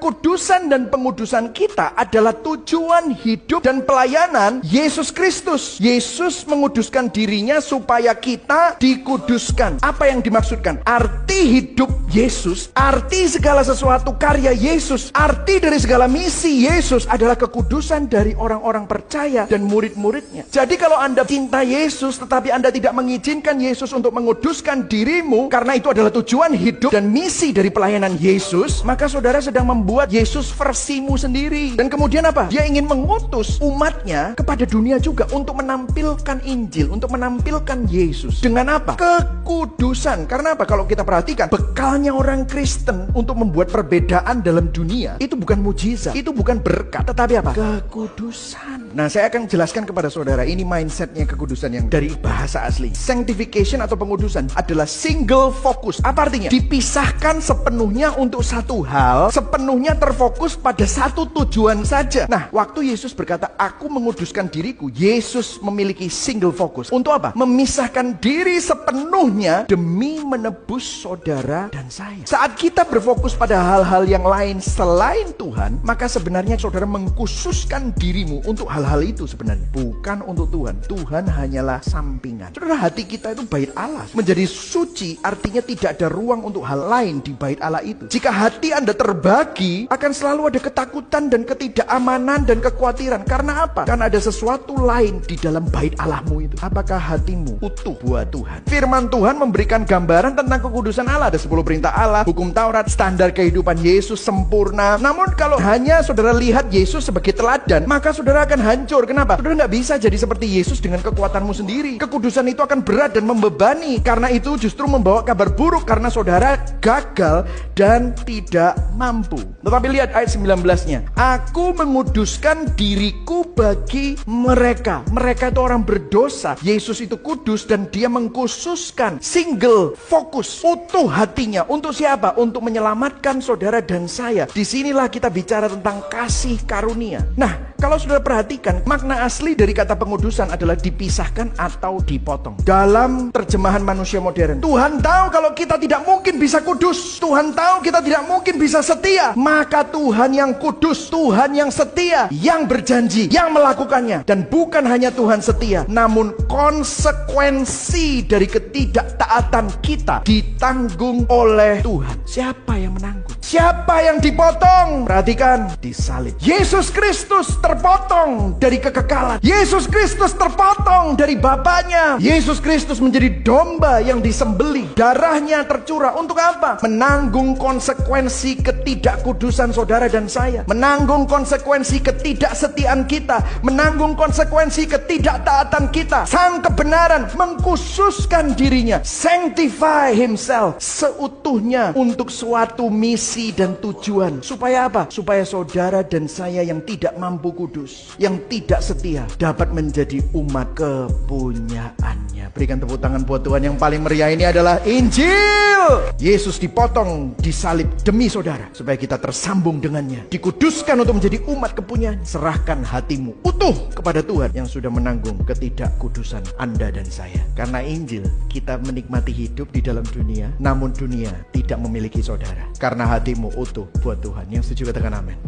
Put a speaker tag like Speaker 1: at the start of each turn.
Speaker 1: kekudusan dan pengudusan kita adalah tujuan hidup dan pelayanan Yesus Kristus. Yesus menguduskan dirinya supaya kita dikuduskan. Apa yang dimaksudkan? Arti hidup Yesus, arti segala sesuatu karya Yesus, arti dari segala misi Yesus adalah kekudusan dari orang-orang percaya dan murid-muridnya. Jadi kalau Anda cinta Yesus tetapi Anda tidak mengizinkan Yesus untuk menguduskan dirimu, karena itu adalah tujuan hidup dan misi dari pelayanan Yesus, maka saudara sedang membuat Yesus versimu sendiri. Dan kemudian apa? Dia ingin mengutus umatnya kepada dunia juga untuk menampilkan Injil, untuk menampilkan Yesus. Dengan apa? Kekudusan. Karena apa? Kalau kita perhatikan, bekalnya orang Kristen untuk membuat perbedaan dalam dunia itu bukan mujizat, itu bukan berkat, tetapi apa? Kekudusan. Nah, saya akan jelaskan kepada saudara, ini mindsetnya kekudusan yang dari bahasa asli. Sanctification atau pengudusan adalah single focus. Apa artinya? Dipisahkan sepenuhnya untuk satu hal, sepenuhnya terfokus pada satu tujuan saja. Nah, waktu Yesus berkata, aku menguduskan diriku, Yesus memiliki single focus. Untuk apa? Memisahkan diri sepenuhnya demi menebus saudara dan saya. Saat kita berfokus pada hal-hal yang lain selain Tuhan, maka sebenarnya saudara mengkhususkan dirimu untuk hal-hal itu sebenarnya. Bukan untuk Tuhan. Tuhan hanyalah sampingan. Saudara, hati kita itu bait Allah. Menjadi suci artinya tidak ada ruang untuk hal lain di bait Allah itu. Jika hati Anda terbagi, akan selalu ada ketakutan dan ketidakamanan dan kekhawatiran. Karena apa? Karena ada sesuatu lain di dalam bait Allahmu itu. Apakah hatimu utuh buat Tuhan? Firman Tuhan memberikan gambaran tentang kekudusan Allah. Ada 10 perintah Allah, hukum Taurat, standar kehidupan Yesus sempurna. Namun kalau hanya saudara lihat Yesus sebagai teladan, maka saudara akan hancur. Kenapa? Saudara nggak bisa jadi seperti Yesus dengan kekuatanmu sendiri. Kekudusan itu akan berat dan membebani. Karena itu justru membawa kabar buruk karena saudara gagal dan tidak mampu. Tetapi lihat ayat 19-nya. Aku menguduskan diriku bagi mereka. Mereka itu orang berdosa. Yesus itu kudus dan dia mengkhususkan single fokus, utuh hatinya. Untuk siapa? Untuk menyelamatkan saudara dan saya. Disinilah kita bicara tentang kasih karunia. Nah, kalau saudara perhatikan, makna asli dari kata pengudusan adalah dipisahkan atau dipotong. Dalam terjemahan manusia modern, Tuhan tahu kalau kita tidak mungkin bisa kudus. Tuhan tahu kita tidak mungkin bisa setia. Maka Tuhan yang kudus, Tuhan yang setia, yang berjanji, yang melakukannya. Dan bukan hanya Tuhan setia, namun konsekuensi dari ketidaktaatan kita ditanggung oleh Tuhan. Siapa yang menanggung? Siapa yang dipotong? Perhatikan, disalib. Yesus Kristus terpotong dari kekekalan. Yesus Kristus terpotong dari Bapaknya. Yesus Kristus menjadi domba yang disembelih. Darahnya tercurah. Untuk apa? Menanggung konsekuensi ketidakkudusan saudara dan saya. Menanggung konsekuensi ketidaksetiaan kita. Menanggung konsekuensi ketidaktaatan kita. Sang kebenaran mengkhususkan dirinya. Sanctify himself seutuhnya untuk suatu misi dan tujuan. Supaya apa? Supaya saudara dan saya yang tidak mampu kudus, yang tidak setia, dapat menjadi umat kepunyaannya. Berikan tepuk tangan buat Tuhan. Yang paling meriah ini adalah Injil. Yesus dipotong, disalib demi saudara, supaya kita tersambung dengannya, dikuduskan untuk menjadi umat kepunyaan. Serahkan hatimu utuh kepada Tuhan yang sudah menanggung ketidakkudusan Anda dan saya. Karena Injil, kita menikmati hidup di dalam dunia, namun dunia tidak memiliki saudara. Karena hatimu utuh buat Tuhan. Yang setuju katakan amin.